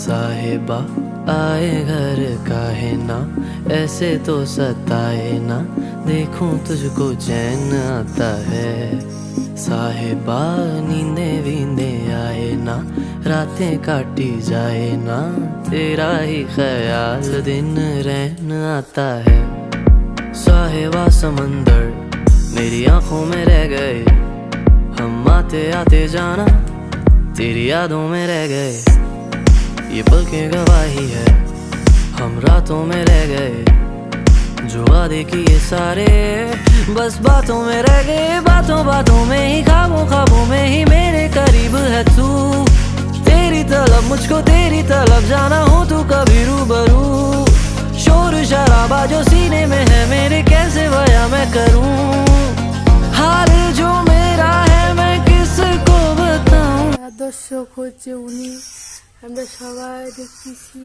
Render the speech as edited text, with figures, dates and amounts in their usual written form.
साहिबा आए घर काहे ना, ऐसे तो सताए ना, देखूं तुझको चैन आता है। साहिबा नींदे वींदे आए ना, रातें काटी जाए ना, तेरा ही ख्याल दिन रहन आता है। साहिबा समंदर मेरी आंखों में रह गए, हम आते आते जाना तेरी यादों में रह गए। ये पल की गवाही है, हम रातों में रह गए, जो वादे किए सारे बस बातों में रह गए। बातों बातों में ही, ख्वाबों ख्वाबों में ही मेरे करीब है तू। तेरी तलब मुझको तेरी तलब, जाना हो तू कभी रूबरू। शोर शराबा जो सीने में है मेरे, कैसे बयां मैं करूं। हाल जो मेरा है मैं किसको बताऊं। দর্শক হচ্ছে উনি, আমরা সবাই দেখতেছি।